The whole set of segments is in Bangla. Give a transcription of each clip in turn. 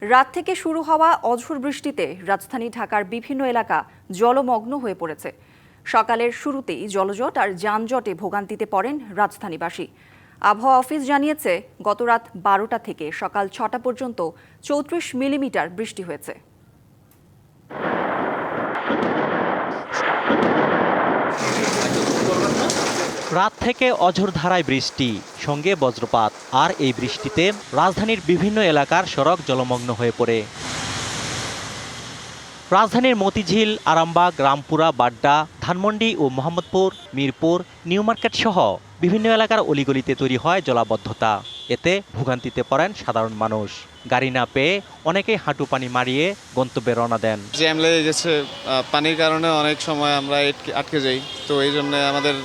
রাত থেকে শুরু হওয়া অঝোর বৃষ্টিতে রাজধানী ঢাকার বিভিন্ন এলাকা জলমগ্ন হয়ে পড়েছে। সকালের শুরুতেই জলজট আর যানজটে ভোগান্তিতে পড়েন রাজধানীবাসী। আবহাওয়া অফিস জানিয়েছে, গত রাত 12টা থেকে সকাল 6টা পর্যন্ত 34 মিলিমিটার বৃষ্টি হয়েছে। রাত থেকে অঝোর ধারায় বৃষ্টি, সঙ্গে বজ্রপাত। আর এই বৃষ্টিতে রাজধানীর বিভিন্ন এলাকার সড়ক জলমগ্ন হয়ে পড়ে। রাজধানীর মতিঝিল, আরামবাগ, রামপুরা, বাড্ডা, ধানমন্ডি ও মোহাম্মদপুর, মিরপুর, নিউ মার্কেট সহ বিভিন্ন এলাকার অলিগলিতে তৈরি হয় জলাবদ্ধতা। এতে ভোগান্তিতে পড়েন সাধারণ মানুষ। গাড়ি না পেয়ে অনেকেই হাঁটু পানি মারিয়ে গন্তব্যে রওনা দেন। জ্যাম লেগে গেছে, পানির কারণে অনেক সময় আমরা আটকে যাই। তো এই জন্য আমাদের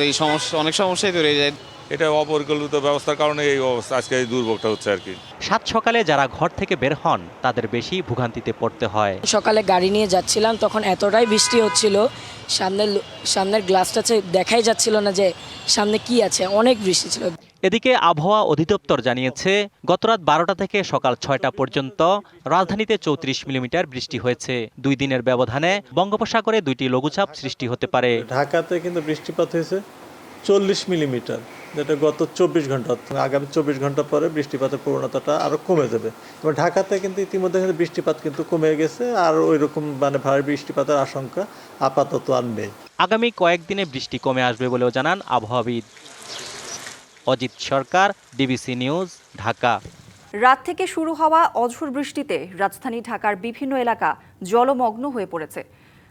এই সমস্যা, অনেক সমস্যাই তৈরি হয়ে যায়। এটা অপরিকল্পিত ব্যবস্থার কারণে এই অবস্থা, আজকে এই দুর্ভোগটা হচ্ছে আর কি। সাত সকালে যারা ঘর থেকে বের হন তাদের বেশি ভোগান্তিতে পড়তে হয়। সকালে গাড়ি নিয়ে যাচ্ছিলাম, তখন এতটাই বৃষ্টি হচ্ছিল, সামনের গ্লাসটা দেখাই যাচ্ছিল না যে সামনে কি আছে, অনেক বৃষ্টি ছিল। এদিকে আবহাওয়া অধিদপ্তর জানিয়েছে, গত রাত 12টা থেকে সকাল 6টা পর্যন্ত রাজধানীতে 34 মিলিমিটার বৃষ্টি হয়েছে। 2 দিনের ব্যবধানে বঙ্গোপসাগরে 2টি লঘুচাপ সৃষ্টি হতে পারে। ঢাকাতে কিন্তু বৃষ্টিপাত হয়েছে 40 মিলিমিটার, যেটা গত 24 ঘন্টা। আগামী 24 ঘন্টা পরে বৃষ্টিপাতের প্রবণতাটা আরো কমে যাবে। এবং ঢাকাতে কিন্তু ইতিমধ্যে বৃষ্টিপাত কিন্তু কমে গেছে, আর ওই রকম ভারী বৃষ্টিপাতের আশঙ্কা আপাতত আর নেই। আগামী কয়েকদিনে বৃষ্টি কমে আসবে বলেও জানান আবহাওয়াবিদ। অজিত সরকার, ডিবিসি নিউজ, ঢাকা। রাত থেকে শুরু হওয়া অঝোর বৃষ্টিতে রাজধানী ঢাকার বিভিন্ন এলাকা জলমগ্ন হয়ে পড়েছে।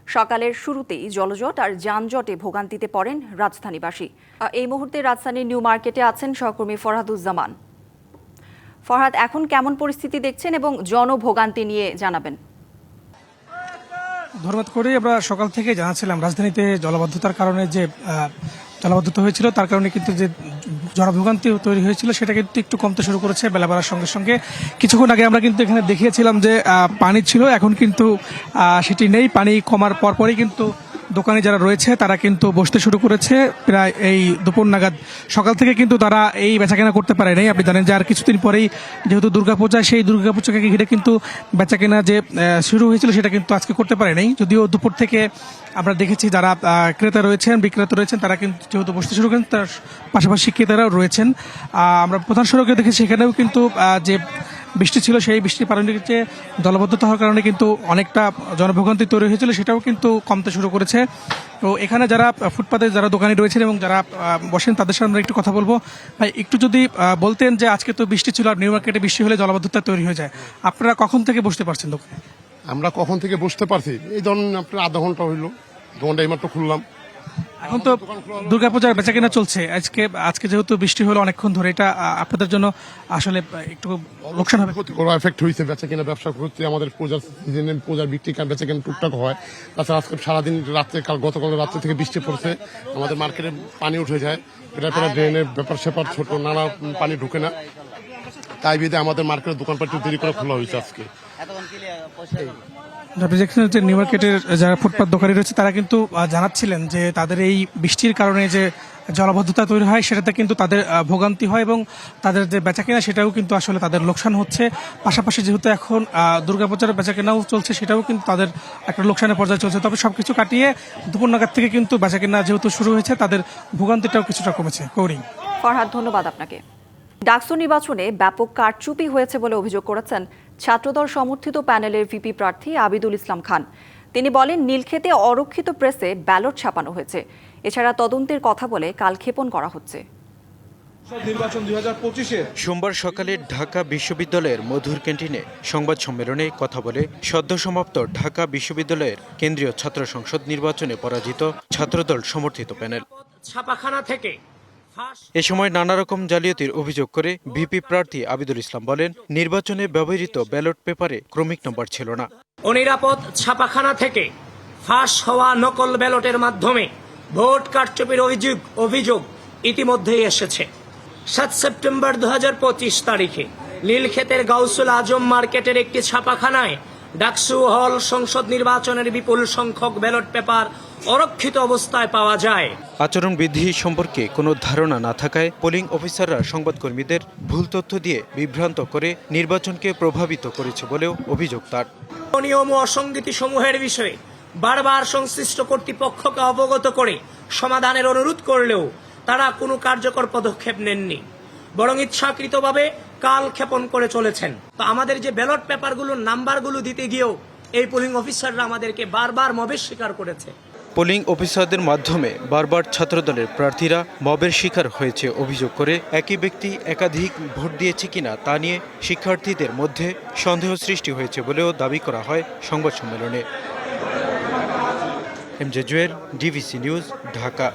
সকালের শুরুতেই জলজট আর যানজটে ভোগান্তিতে পড়েন রাজধানীবাসী। এই মুহূর্তে রাজধানীর নিউ মার্কেটে আছেন সহকর্মী ফরহাদুজ্জামান। ফরহাদ, এখন কেমন পরিস্থিতি দেখছেন এবং জনভোগান্তি নিয়ে জানাবেন। ধন্যবাদ করে আমরা সকাল থেকে জানাচ্ছিলাম, রাজধানীতে জলাবদ্ধতার কারণে যে জলাবদ্ধতা হয়েছিল, তার কারণে কিন্তু যে জনভোগান্তি তৈরি হয়েছিল সেটা কিন্তু একটু কমতে শুরু করেছে বেলা বাড়ার সঙ্গে সঙ্গে। কিছুক্ষণ আগে আমরা কিন্তু এখানে দেখিয়েছিলাম যে পানি ছিল, এখন কিন্তু সেটি নেই। পানি কমার পরপরই কিন্তু দোকানে যারা রয়েছে তারা কিন্তু বসতে শুরু করেছে। প্রায় এই দুপুর নাগাদ, সকাল থেকে কিন্তু তারা এই বেচাকেনা করতে পারে নাই। আপনি জানেন যে আর কিছুদিন পরেই যেহেতু দুর্গাপূজা, সেই দুর্গাপূজাকে ঘিরে কিন্তু বেচাকেনা যে শুরু হয়েছিল সেটা কিন্তু আজকে করতে পারে নাই। যদিও দুপুর থেকে আমরা দেখেছি যারা ক্রেতা রয়েছেন, বিক্রেতা রয়েছেন, তারা কিন্তু যেহেতু বসতে শুরু করেন, তার পাশাপাশি ক্রেতারাও রয়েছেন। আমরা প্রধান সড়কে দেখেছি, সেখানেও কিন্তু যে বৃষ্টি ছিল, সেই বৃষ্টির পারণিকে জলবদ্ধতা হওয়ার কারণে কিন্তু অনেকটা জনভোগান্তি তৈরি হয়েছিল, সেটাও কিন্তু কমতে শুরু করেছে। তো এখানে যারা ফুটপাতে যারা দোকানি রয়েছেন এবং যারা বসেন তাদের সাথে আমরা একটু কথা বলবো। ভাই, একটু যদি বলতেন যে আজকে তো বৃষ্টি ছিল, আর নিউ মার্কেটে বৃষ্টি হলে জলবদ্ধতা তৈরি হয়ে যায়, আপনারা কখন থেকে বসতে পারছেন দোকানে? আমরা কখন থেকে বসতে পারছি, এই ধরুন আপনার আধা ঘন্টা হইলো, দোকানটা এইমাত্র খুললাম। এখন তো দুর্গাপূজার বেচাকেনা চলছে। আজকে যেহেতু বৃষ্টি হলো অনেকক্ষণ ধরে, এটা আপনাদের জন্য আসলে একটু লোকসান হবে? ক্ষতিকর এফেক্ট হয়েছে, বেচাকেনা ব্যবসা করতে আমাদের পূজার সিজনে পূজার বিক্রি বেচাকেনা টুকটাক হয়। তাছাড়া আজকে সারাদিন রাত্রে, গতকাল রাত্রে থেকে বৃষ্টি পড়ছে, আমাদের মার্কেটে পানি উঠে যায়। এটা পরে ড্রেনের ব্যাপার স্যাপার ছোট নানা পানি ঢুকে না, তাই বিধে আমাদের মার্কেটের দোকানপাট একটু দেরি করে খোলা হয়েছে আজকে। নিউ মার্কেটের যারা ফুটপাত দোকানি রয়েছে তারা কিন্তু জানাচ্ছিলেন যে তাদের এই বৃষ্টির কারণে যে জলাবদ্ধতা তৈরি হয়, সেটাতে কিন্তু তাদের ভোগান্তি হয় এবং তাদের যে বেচাকেনা সেটাও কিন্তু আসলে তাদের লোকসান হচ্ছে। পাশাপাশি যেহেতু এখন দুর্গাপূজার বেচাকেনাও চলছে, সেটাও কিন্তু তাদের একটা লোকসানের পর্যায়ে চলছে। তবে সবকিছু কাটিয়ে দুপুর নাগাদ থেকে কিন্তু বেচাকেনা যেহেতু শুরু হয়েছে, তাদের ভোগান্তিটাও কিছুটা কমেছে। কৌরি। ফরহাদ, ধন্যবাদ আপনাকে। ডাকসু নির্বাচনে ব্যাপক কারচুপি হয়েছে বলে অভিযোগ করেছেন ছাত্রদল সমর্থিত প্যানেলের ভিপি প্রার্থী আবিদুল ইসলাম খান। তিনি বলেন, নীলক্ষেতে অরক্ষিত প্রেসে ব্যালট ছাপানো হয়েছে। এছাড়া তদন্তের কথা বলে কালক্ষেপণ করা হচ্ছে। সোমবার সকালে ঢাকা বিশ্ববিদ্যালয়ের মধুর ক্যান্টিনে সংবাদ সম্মেলনে কথা বলে সদ্য সমাপ্ত ঢাকা বিশ্ববিদ্যালয়ের কেন্দ্রীয় ছাত্র সংসদ নির্বাচনে পরাজিত ছাত্রদল সমর্থিত প্যানেল ছাপাখানা থেকে এ সময় নানা রকম জালিয়াতির অভিযোগ করে ভিপি প্রার্থী আবিদুল ইসলাম বলেন, নির্বাচনে ব্যবহৃত ব্যালট পেপারে ক্রমিক নম্বর ছিল না। অনিরাপদ ছাপাখানা থেকে ফাঁস হওয়া নকল ব্যালটের মাধ্যমে ভোট কারচুপির অভিযোগ ইতিমধ্যেই এসেছে। 7 সেপ্টেম্বর 2025 তারিখে নীলক্ষেতের গাউসুল আজম মার্কেটের একটি ছাপাখানায় ডাকসু হল সংসদ নির্বাচনের বিপুল সংখ্যক ব্যালট পেপার অরক্ষিত অবস্থায় পাওয়া যায়। আচরণবিধি সম্পর্কে কোনো ধারণা না থাকায় পোলিং অফিসাররা সংবাদকর্মীদের ভুল তথ্য দিয়ে বিভ্রান্ত করে নির্বাচনকে প্রভাবিত করেছে বলেও অভিযোগ তার। নিয়ম ও অসঙ্গতি সমূহের বিষয়ে বারবার সংশ্লিষ্ট কর্তৃপক্ষকে অবগত করে সমাধানের অনুরোধ করলেও তারা কোনো কার্যকর পদক্ষেপ নেননি, বরং ইচ্ছাকৃতভাবে কালক্ষেপণ করে চলেছেন। তো আমাদের যে ব্যালট পেপারগুলোর নাম্বারগুলো দিতে গিয়েও এই পোলিং অফিসাররা আমাদেরকে বারবার মবের শিকার করেছে। পোলিং অফিসারদের মাধ্যমে বারবার ছাত্রদলের প্রার্থীরা মবের শিকার হয়েছে অভিযোগ করে একই ব্যক্তি একাধিক ভোট দিয়েছে কিনা তা নিয়ে শিক্ষার্থীদের মধ্যে সন্দেহ সৃষ্টি হয়েছে বলেও দাবি করা হয় সংবাদ সম্মেলনে। MJ Jewel, DBC news, Dhaka.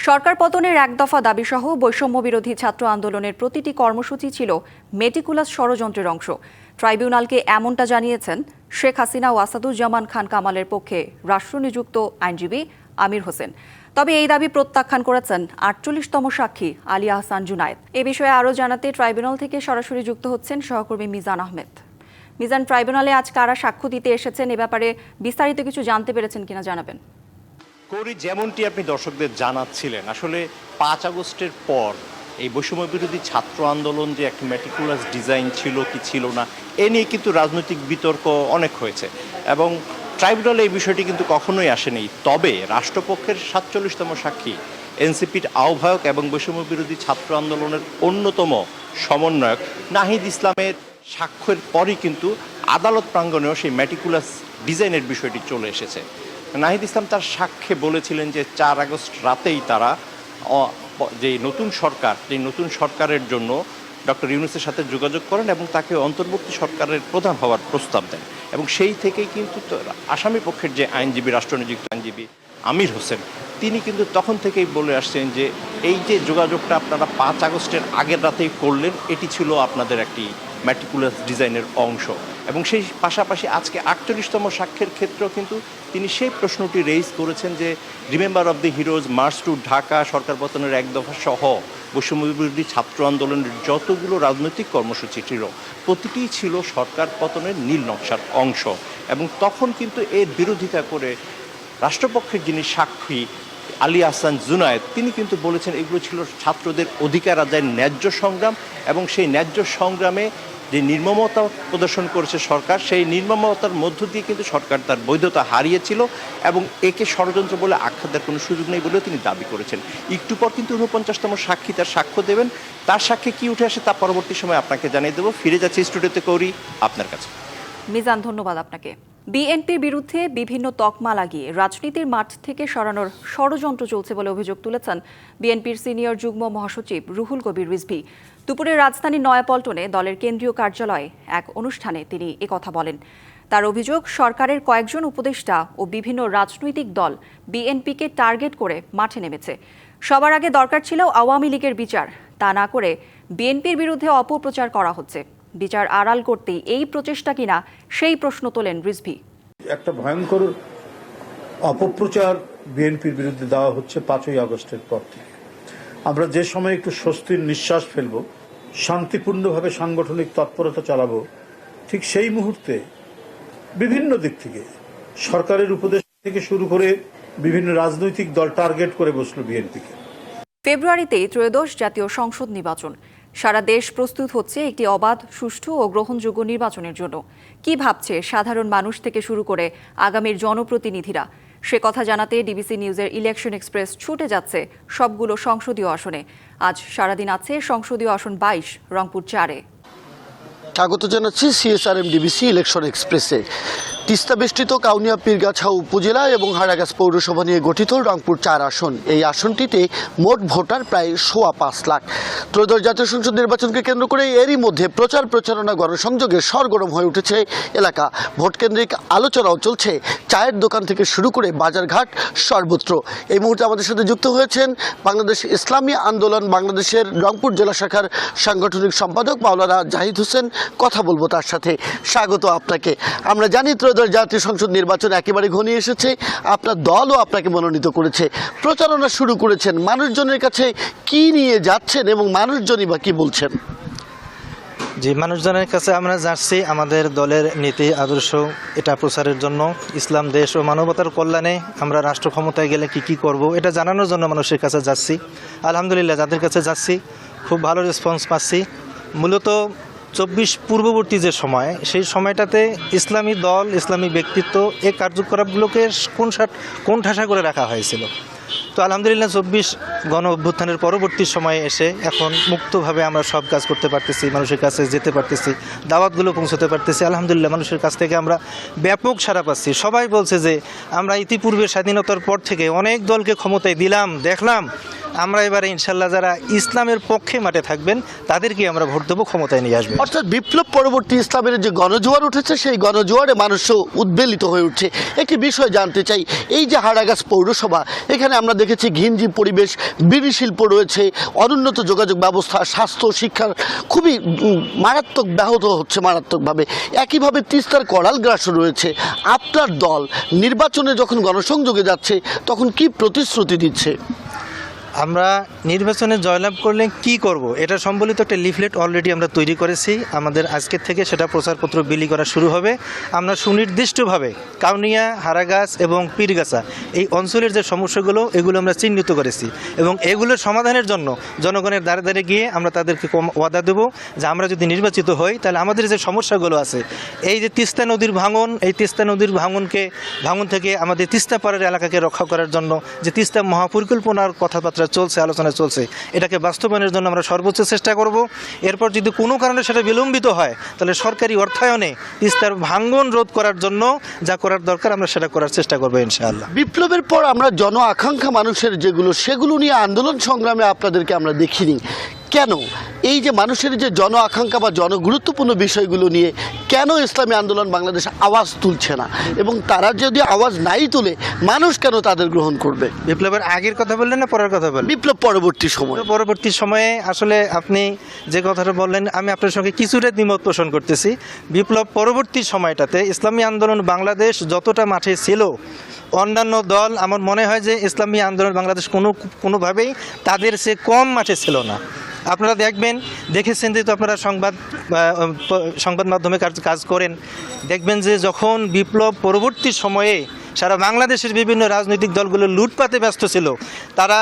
সরকার পতনের এক দফা দাবিসহ বৈষম্য বিরোধী ছাত্র আন্দোলনের প্রতিটি কর্মসূচি ছিল মেটিকুলাস ষড়যন্ত্রের অংশ। ট্রাইব্যুনালকে এমনটা জানিয়েছেন শেখ হাসিনা ও আসাদুজ্জামান খান কামালের পক্ষে রাষ্ট্রনিযুক্ত আইনজীবী আমির হোসেন। তবে এই দাবি প্রত্যাখ্যান করেছেন ৪৮তম সাক্ষী আলী আহসান জুনায়েদ। এ বিষয়ে আরও জানাতে ট্রাইব্যুনাল থেকে সরাসরি যুক্ত হচ্ছেন সহকর্মী মিজান আহমেদ। মিজান, ট্রাইব্যুনালে আজ কারা সাক্ষ্য দিতে এসেছেন, এ ব্যাপারে বিস্তারিত কিছু জানতে পেরেছেন কিনা জানাবেন। করি, যেমনটি আপনি দর্শকদের জানাচ্ছিলেন, আসলে ৫ আগস্টের পর এই বৈষম্য বিরোধী ছাত্র আন্দোলন যে একটা মেটিকুলাস ডিজাইন ছিল কি ছিল না, এ নিয়ে কিন্তু রাজনৈতিক বিতর্ক অনেক হয়েছে এবং ট্রাইব্যুনালে এই বিষয়টি কিন্তু কখনোই আসেনি। তবে রাষ্ট্রপক্ষের ৪৭তম সাক্ষী এনসিপির আহ্বায়ক এবং বৈষম্য বিরোধী ছাত্র আন্দোলনের অন্যতম সমন্বয়ক নাহিদ ইসলামের সাক্ষ্যের পরই কিন্তু আদালত প্রাঙ্গণেও সেই মেটিকুলাস ডিজাইনের বিষয়টি চলে এসেছে। নাহিদ ইসলাম তার সাক্ষ্যে বলেছিলেন যে ৪ আগস্ট রাতেই তারা যে নতুন সরকারের জন্য ডক্টর ইউনূসের সাথে যোগাযোগ করেন এবং তাকে অন্তর্বর্তী সরকারের প্রধান হওয়ার প্রস্তাব দেন এবং সেই থেকেই কিন্তু আসামি পক্ষের যে আইনজীবী, রাষ্ট্রনিযুক্ত আইনজীবী আমির হোসেন, তিনি কিন্তু তখন থেকেই বলে আসছেন যে এই যে যোগাযোগটা আপনারা ৫ আগস্টের আগের রাতেই করলেন, এটি ছিল আপনাদের একটি মেটিকুলাস ডিজাইনের অংশ। এবং সেই পাশাপাশি আজকে ৪৮তম সাক্ষ্যের ক্ষেত্রেও কিন্তু তিনি সেই প্রশ্নটি রেইজ করেছেন যে remember of the heroes, march to Dhaka, সরকার পতনের এক দফা সহ বৈষম্য বিরোধী ছাত্র আন্দোলনের যতগুলো রাজনৈতিক কর্মসূচি ছিল প্রতিটিই ছিল সরকার পতনের নীল নকশার অংশ। এবং তখন কিন্তু এর বিরোধিতা করে রাষ্ট্রপক্ষের যিনি সাক্ষী আলী আহসান জুনায়েদ, তিনি কিন্তু বলেছেন এগুলো ছিল ছাত্রদের অধিকার আদায়ের ন্যায্য সংগ্রাম এবং সেই ন্যায্য সংগ্রামে যে নির্মমতা প্রদর্শন করেছে সরকার, সেই নির্মমতার মধ্য দিয়ে কিন্তু সরকার তার বৈধতা হারিয়েছিল এবং একে ষড়যন্ত্র বলে আখ্যা দেওয়ার কোনো সুযোগ নেই বলেও তিনি দাবি করেছেন। একটু পর কিন্তু ৪৯তম সাক্ষী তার সাক্ষ্য দেবেন। তার সাক্ষ্যে কি উঠে আসে তা পরবর্তী সময় আপনাকে জানিয়ে দেবো। ফিরে যাচ্ছে স্টুডিওতে করি আপনার কাছে। মিজান, ধন্যবাদ আপনাকে। বিএনপির বিরুদ্ধে বিভিন্ন তকমা লাগিয়ে রাজনীতির মাঠ থেকে সরানোর ষড়যন্ত্র চলছে বলে অভিযোগ তুলেছেন বিএনপির সিনিয়র যুগ্ম মহাসচিব রুহুল কবির রিজভী। দুপুরে রাজধানীর নয়াপল্টনে দলের কেন্দ্রীয় কার্যালয়ে এক অনুষ্ঠানে তিনি একথা বলেন। তার অভিযোগ, সরকারের কয়েকজন উপদেষ্টা ও বিভিন্ন রাজনৈতিক দল বিএনপিকে টার্গেট করে মাঠে নেমেছে। সবার আগে দরকার ছিল আওয়ামী লীগের বিচার, তা না করে বিএনপির বিরুদ্ধে অপপ্রচার করা হচ্ছে। বিচার আড়াল করতেই এই প্রচেষ্টা কিনা সেই প্রশ্ন তোলেন রিজভী। একটা ভয়ঙ্কর অপপ্রচার বিএনপির বিরুদ্ধে দেওয়া হচ্ছে ৫ই আগস্টের পর থেকে। আমরা যে সময় একটু স্বস্তির নিঃশ্বাস ফেলবো, শান্তিপূর্ণভাবে সাংগঠনিক তৎপরতা চালাবো, ঠিক সেই মুহূর্তে বিভিন্ন দিক থেকে সরকারের উপদেশ থেকে শুরু করে বিভিন্ন রাজনৈতিক দল টার্গেট করে বসলো বিএনপিকে। ফেব্রুয়ারিতেই ত্রয়োদশ জাতীয় সংসদ নির্বাচন। সারা দেশ প্রস্তুত হচ্ছে একটি অবাধ, সুষ্ঠু ও গ্রহণযোগ্য নির্বাচনের জন্য। কি ভাবছে সাধারণ মানুষ থেকে শুরু করে আগামীর জনপ্রতিনিধিরা, সে কথা জানাতে ডিবিসি নিউজের ইলেকশন এক্সপ্রেস ছুটে যাচ্ছে সবগুলো সংসদীয় আসনে। আজ সারাদিন আছে সংসদীয় আসন ২২ রংপুর ৪-এ। স্বাগত জানাচ্ছি সিএসআরএম ডিবিসি ইলেকশন এক্সপ্রেসে। তিস্তা বেষ্টিত কাউনিয়া পীরগাছা উপজেলা এবং হারাগাছ পৌরসভা নিয়ে গঠিত রংপুর ৪ আসন। এই আসনটিতে মোট ভোটার প্রায় ৫.৫ লাখ। ত্রয়োদশ জাতীয় সংসদ নির্বাচনকে কেন্দ্র করে এরই মধ্যে প্রচারণা গণসংযোগে সরগরম হয়ে উঠেছে এলাকা। ভোটকেন্দ্রিক আলোচনাও চলছে চায়ের দোকান থেকে শুরু করে বাজারঘাট সর্বত্র। এই মুহূর্তে আমাদের সাথে যুক্ত হয়েছেন বাংলাদেশ ইসলামী আন্দোলন বাংলাদেশের রংপুর জেলা শাখার সাংগঠনিক সম্পাদক মাওলানা জাহিদ হোসেন। কথা বলবো তার সাথে। স্বাগত আপনাকে। আমরা জানি জাতীয় সংসদ নির্বাচন একেবারে ঘনিয়ে এসেছে, আপনার দলও আপনাকে মনোনীত করেছে, প্রচারণা শুরু করেছেন। মানুষজনের কাছে কি নিয়ে যাচ্ছেন এবং মানুষজনই বা কি বলছেন? জি, মানুষজনের কাছে আমরা যাচ্ছি আমাদের দলের নীতি আদর্শ এটা প্রচারের জন্য, ইসলাম দেশ ও মানবতার কল্যাণে আমরা রাষ্ট্র ক্ষমতায় গেলে কি করব এটা জানানোর জন্য মানুষের কাছে যাচ্ছি। আলহামদুলিল্লাহ যাদের কাছে যাচ্ছি খুব ভালো রেসপন্স পাচ্ছি। মূলত 24 পূর্ববর্তী যে সময়, সেই সময়টাতে ইসলামী দল, ইসলামী ব্যক্তিত্ব এই কার্যকলাপগুলোকে কোণঠাসা করে রাখা হয়েছিল। তো আলহামদুলিল্লাহ 24 গণ অভ্যুত্থানের পরবর্তী সময়ে এসে এখন মুক্তভাবে আমরা সব কাজ করতে পারতেছি, মানুষের কাছে যেতে পারতেছি, দাওয়াতগুলো পৌঁছতে পারতেছি। আলহামদুলিল্লাহ মানুষের কাছ থেকে আমরা ব্যাপক সাড়া পাচ্ছি। সবাই বলছে যে আমরা ইতিপূর্বে স্বাধীনতার পর থেকে অনেক দলকে ক্ষমতায় দিলাম, দেখলাম, আমরা এবারে ইনশাল্লাহ যারা ইসলামের পক্ষে মাঠে থাকবেন তাদেরকে আমরা ভোট দেবো, ক্ষমতায় নিয়ে আসবো। অর্থাৎ বিপ্লব পরবর্তী ইসলামের যে গণজোয়ার উঠেছে সেই গণজোয়ারে মানুষও উদ্বেলিত হয়ে উঠছে। একটি বিষয় জানতে চাই, এই যে হারাগাছ পৌরসভা, এখানে আমরা দেখেছি ঘিঞ্জি পরিবেশ, বিড়ি শিল্প রয়েছে, অনুন্নত যোগাযোগ ব্যবস্থা, স্বাস্থ্য, শিক্ষার খুবই মারাত্মক ব্যাহত হচ্ছে মারাত্মকভাবে। একইভাবে তিস্তার করাল গ্রাস রয়েছে। আপনার দল নির্বাচনে যখন গণসংযোগে যাচ্ছে তখন কি প্রতিশ্রুতি দিচ্ছে? আমরা নির্বাচনে জয়লাভ করলে কি করব এটা সম্বলিত একটা লিফলেট অলরেডি আমরা তৈরি করেছি। আমাদের আজকের থেকে সেটা প্রচারপত্র বিলি করা শুরু হবে। আমরা সুনির্দিষ্টভাবে কাউনিয়া, হারাগাছ এবং পীরগাছা এই অঞ্চলের যে সমস্যাগুলো এগুলো আমরা চিহ্নিত করেছি এবং এগুলোর সমাধানের জন্য জনগণের দ্বারে দ্বারে গিয়ে আমরা তাদেরকে ওয়াদা দেব যে আমরা যদি নির্বাচিত হই তাহলে আমাদের যে সমস্যাগুলো আছে, এই যে তিস্তা নদীর ভাঙন, এই তিস্তা নদীর ভাঙন থেকে আমাদের তিস্তা পাড়ের এলাকাকে রক্ষা করার জন্য যে তিস্তা মহাপরিকল্পনার কথাবার্তা চলছে, আলোচনা চলছে, এটাকে বাস্তবায়নের জন্য আমরা সর্বোচ্চ চেষ্টা করব। এরপর যদি কোনো কারণে সেটা বিলম্বিত হয় তাহলে সরকারি অর্থায়নে তিস্তার ভাঙন রোধ করার জন্য যা করার দরকার আমরা সেটা করার চেষ্টা করবো ইনশাআল্লাহ। বিপ্লবের পর আমরা জন আকাঙ্ক্ষা মানুষের সেগুলো নিয়ে আন্দোলন সংগ্রামে আপনাদেরকে আমরা দেখিনি কেন? এই যে মানুষের যে জন আকাঙ্ক্ষা বা জনগুরুত্বপূর্ণ বিষয়গুলো নিয়ে কেন ইসলামী আন্দোলন বাংলাদেশ আওয়াজ তুলছে না, এবং তারা যদি আওয়াজ নাই তুলে মানুষ কেন তাদের গ্রহণ করবে? বিপ্লবের আগের কথা বললেন না পরের কথা বললেন? বিপ্লব পরবর্তী সময়ে আসলে আপনি যে কথাটা বললেন আমি আপনার সঙ্গে কিছুটা দ্বিমত পোষণ করতেছি। বিপ্লব পরবর্তী সময়টাতে ইসলামী আন্দোলন বাংলাদেশ যতটা মাঠে ছিল, অন্যান্য দল আমার মনে হয় যে ইসলামী আন্দোলন বাংলাদেশ কোনোভাবেই তাদের সে কম মাঠে ছিল না। আপনারা দেখেছেন যেহেতু আপনারা সংবাদ মাধ্যমে কাজ করেন, দেখবেন যে যখন বিপ্লব পরবর্তী সময়ে সারা বাংলাদেশের বিভিন্ন রাজনৈতিক দলগুলো লুটপাতে ব্যস্ত ছিল, তারা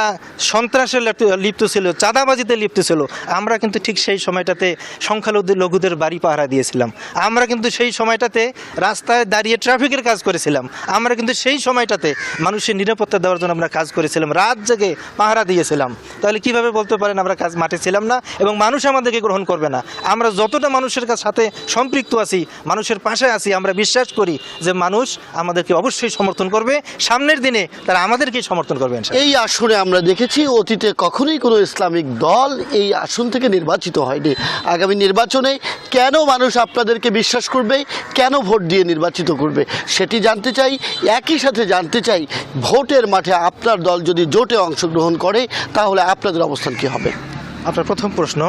সন্ত্রাসে লিপ্ত ছিল, চাঁদাবাজিতে লিপ্ত ছিল, আমরা কিন্তু ঠিক সেই সময়টাতে সংখ্যালঘুদের বাড়ি পাহারা দিয়েছিলাম। আমরা কিন্তু সেই সময়টাতে রাস্তায় দাঁড়িয়ে ট্রাফিকের কাজ করেছিলাম। আমরা কিন্তু সেই সময়টাতে মানুষের নিরাপত্তা দেওয়ার জন্য আমরা কাজ করেছিলাম, রাত জেগে পাহারা দিয়েছিলাম। তাহলে কিভাবে বলতে পারেন আমরা মাঠে ছিলাম না এবং মানুষ আমাদেরকে গ্রহণ করবে না? আমরা যতটা মানুষের সাথে সম্পৃক্ত আছি, মানুষের পাশে আছি, আমরা বিশ্বাস করি যে মানুষ আমাদেরকে অবশ্যই সমর্থন করবে, সামনের দিনে তারা আমাদেরকে সমর্থন করবেন। এই আসনে আমরা দেখেছি অতীতে কখনোই কোনো ইসলামিক দল এই আসন থেকে নির্বাচিত হয়নি। আগামী নির্বাচনে কেন মানুষ আপনাদেরকে বিশ্বাস করবে, কেন ভোট দিয়ে নির্বাচিত করবে সেটি জানতে চাই। একই সাথে জানতে চাই ভোটের মাঠে আপনার দল যদি জোটে অংশগ্রহণ করে তাহলে আপনাদের অবস্থান কি হবে? আপনার প্রথম প্রশ্ন,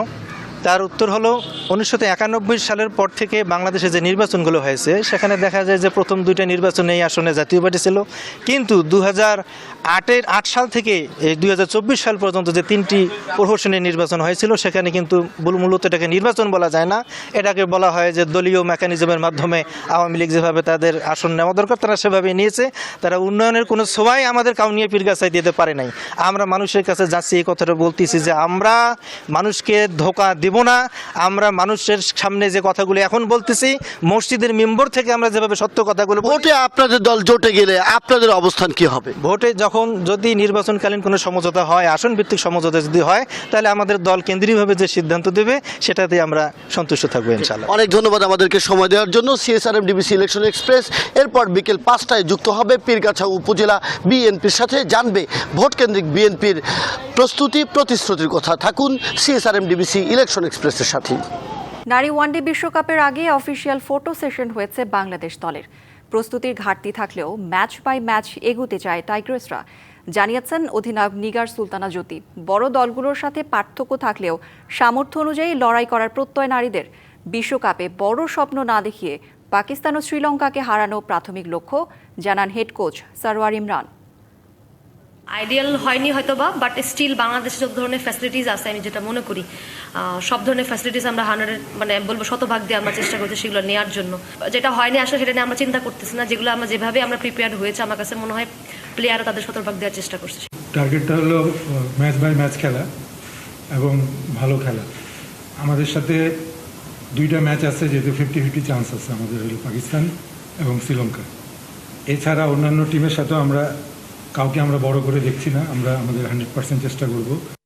তার উত্তর হলো 1991 সালের পর থেকে বাংলাদেশে যে নির্বাচনগুলো হয়েছে সেখানে দেখা যায় যে প্রথম দুইটা নির্বাচনে এই আসনে জাতীয় পার্টি ছিল, কিন্তু 2008 সাল থেকে 2024 সাল পর্যন্ত যে 3টি প্রহসনের নির্বাচন হয়েছিল সেখানে কিন্তু মূলত এটাকে নির্বাচন বলা যায় না, এটাকে বলা হয় যে দলীয় মেকানিজমের মাধ্যমে আওয়ামী লীগ যেভাবে তাদের আসন নেওয়া দরকার তারা সেভাবে নিয়েছে। তারা উন্নয়নের কোনো ছোঁয়াই আমাদের কাউনিয়া পীরগাছায় দিতে পারে নাই। আমরা মানুষের কাছে যাচ্ছি এই কথাটা বলতেছি যে আমরা মানুষকে ধোঁকা দিব না। আমরা মানুষের সামনে যে কথাগুলো এখন বলতেছি, মসজিদের মেম্বর থেকে আমরা যেভাবে সত্য কথাগুলো, ভোটে আপনাদের দল জোটে গেলে আপনাদের অবস্থান কি হবে? ভোটে যদি নির্বাচনকালীন কোনো সমঝোতা হয়, আসন ভিত্তিক সমঝোতা যদি হয়, তাহলে আমাদের দল কেন্দ্রীয়ভাবে যে সিদ্ধান্ত দেবে সেটাতে আমরা সন্তুষ্ট থাকবো ইনশাআল্লাহ। অনেক ধন্যবাদ আমাদেরকে সময় দেওয়ার জন্য। CSRM DBC ইলেকশন এক্সপ্রেস এরপর বিকেল 5টায় যুক্ত হবে পীরগাছা উপজেলা বিএনপির সাথে, জানবে ভোট কেন্দ্রিক বিএনপির প্রতিশ্রুতির কথা। থাকুন CSRM DBC ইলেকশন এক্সপ্রেসের সাথে। নারী ওয়ানডে বিশ্বকাপের আগে অফিসিয়াল ফটো সেশন হয়েছে বাংলাদেশ দলের। প্রস্তুতির ঘাটতি থাকলেও ম্যাচ বাই ম্যাচ এগোতে চায় টাইগ্রেসরা, জানিয়েছেন অধিনায়ক নিগার সুলতানা জ্যোতি। বড় দলগুলোর সাথে পার্থক্য থাকলেও সামর্থ্য অনুযায়ী লড়াই করার প্রত্যয় নারীদের। বিশ্বকাপে বড় স্বপ্ন না দেখিয়ে পাকিস্তান ও শ্রীলঙ্কাকে হারানো প্রাথমিক লক্ষ্য, জানান head coach Sarwar Imran. Ideal হয়নি হয়তোবা, বাট স্টিল বাংলাদেশে যত ধরনের ফ্যাসিলিটিস আছে আমি যেটা মনে করি সব ধরনের ফ্যাসিলিটিস আমরা 100 মানে বলবো শতভাগ দিয়ে আমরা চেষ্টা করছি সেগুলো নেওয়ার জন্য। যেটা হয়নি আসলে সেটা নিয়ে আমরা চিন্তা করতেছি না, যেগুলো আমরা যেভাবে আমরা প্রিপেয়ার হয়েছে আমার কাছে মনে হয় প্লেয়ারও তাদের শতভাগ দেওয়ার চেষ্টা করছে। টার্গেটটা হলো ম্যাচ বাই ম্যাচ খেলা এবং ভালো খেলা। আমাদের সাথে 2টা ম্যাচ আছে যেহেতু 50-50 চান্স আছে আমাদের হলো পাকিস্তান এবং শ্রীলঙ্কা। এছাড়া অন্যান্য টিমের সাথেও কাউকে আমরা বড় করে দেখছি না, আমরা আমাদের 100% চেষ্টা করব।